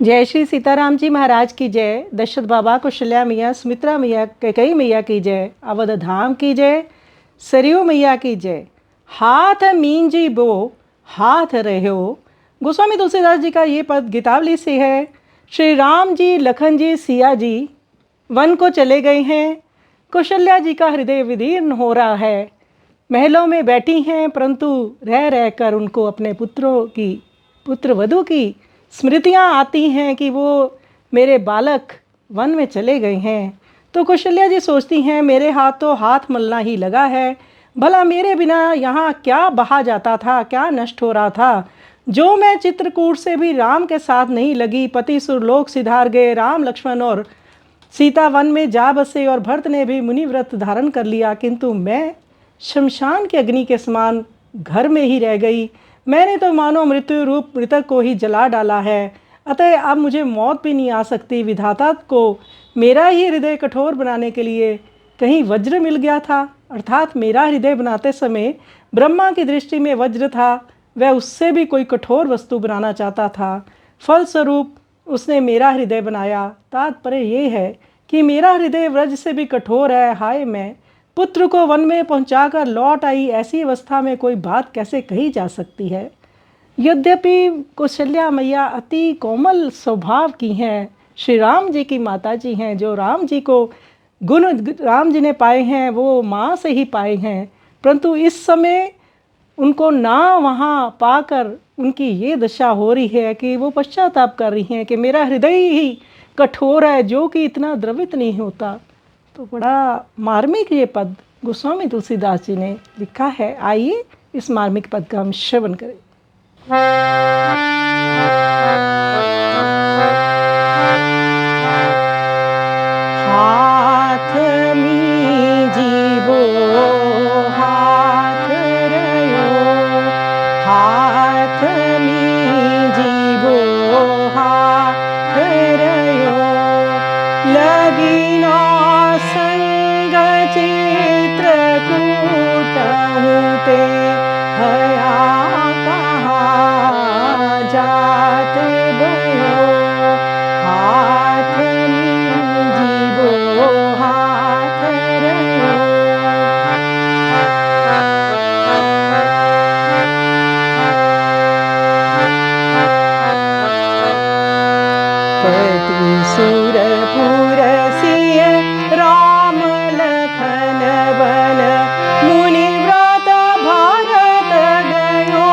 जय श्री सीताराम जी महाराज की जय। दशरथ बाबा, कौशल्या मैया, सुमित्रा मैया, कैकई मैया की जय। अवध धाम की जय। सरयू मैया की जय। हाथ मींजी बो हाथ रहो। गोस्वामी तुलसीदास जी का ये पद गीतावली से है। श्री राम जी, लखन जी, सिया जी वन को चले गए हैं। कौशल्या जी का हृदय विदीर्ण हो रहा है। महलों में बैठी हैं, परंतु रह रह कर उनको अपने पुत्र वधू की स्मृतियाँ आती हैं कि वो मेरे बालक वन में चले गए हैं। तो कौशल्या जी सोचती हैं, मेरे हाथ तो हाथ मलना ही लगा है। भला मेरे बिना यहाँ क्या बहा जाता था, क्या नष्ट हो रहा था। जो मैं चित्रकूट से भी राम के साथ नहीं लगी, पति सुरलोक सिधार गए, राम लक्ष्मण और सीता वन में जा बसे और भरत ने भी मुनि व्रत धारण कर लिया, किंतु मैं शमशान के अग्नि के समान घर में ही रह गई। मैंने तो मानो मृत्यु रूप मृतक को ही जला डाला है। अतः अब मुझे मौत भी नहीं आ सकती। विधाता को मेरा ही हृदय कठोर बनाने के लिए कहीं वज्र मिल गया था, अर्थात मेरा हृदय बनाते समय ब्रह्मा की दृष्टि में वज्र था, वह उससे भी कोई कठोर वस्तु बनाना चाहता था। फलस्वरूप उसने मेरा हृदय बनाया। तात्पर्य ये है कि मेरा हृदय व्रज से भी कठोर है। हाय, मैं पुत्र को वन में पहुंचाकर लौट आई, ऐसी अवस्था में कोई बात कैसे कही जा सकती है। यद्यपि कौशल्या मैया अति कोमल स्वभाव की हैं, श्री राम जी की माता जी हैं, जो राम जी को गुण राम जी ने पाए हैं वो माँ से ही पाए हैं, परंतु इस समय उनको ना वहाँ पाकर उनकी ये दशा हो रही है कि वो पश्चाताप कर रही हैं कि मेरा हृदय ही कठोर है, जो कि इतना द्रवित नहीं होता। तो बड़ा मार्मिक ये पद गोस्वामी तुलसीदास जी ने लिखा है। आइए इस मार्मिक पद का हम श्रवण करें। हाथ मींजी बो हाथ रयो, हाथ मींजी बो हाथ रयो, लगी ना संग चित्रकूट ते हया कहाँ जात भयो। हाथ मींजी बो हाथ रयो। पति सुरपुर सिय राम लखन बन, मुनि व्रत भारत गयो।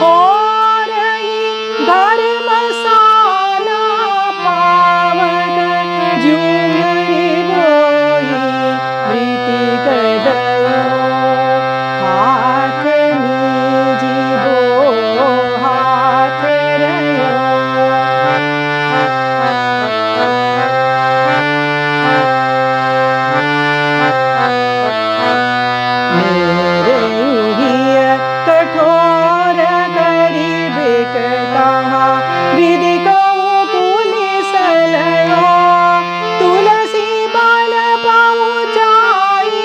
और धर्मशाला पावक जुमरी बोई ऋतिक दयो। हाथ मींजी बो हाथ रयो। मेरे ही कठोर गरीब कहाँ, विधि कहूँ पुलिस लयो। तुलसी बन पहुँचाई,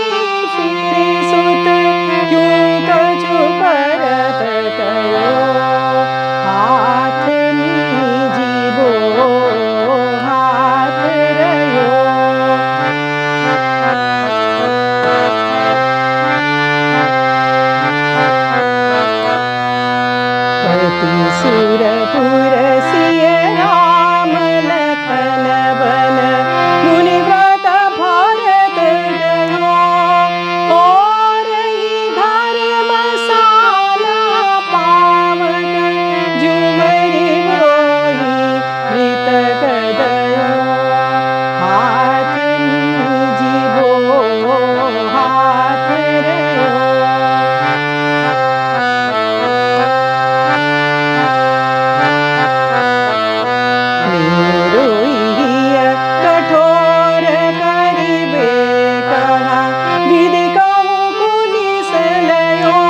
फिर सुत क्यों कछु करत कयो। हाथ मींजी बो हाथ रयो। पति सुरपुर सिय राम लखन बन, मुनि व्रत भारत गयो। और धर्मशाला पावक जुमरी बोई ऋतक दयो। हाथ मींजी बो हाथ रयो। कठोर करिबे कहाँ, विधि कहूँ पुलिस लयो।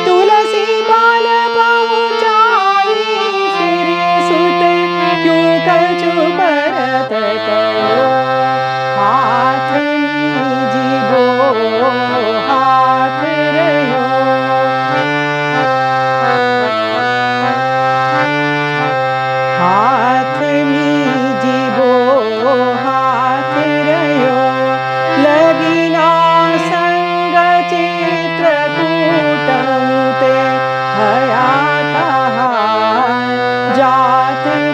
तुलसी बन पहुँचाई, फिर सुत क्यों कछु करत कयो। हाथ मींजी बो हाथ रयो। हाथ हाथ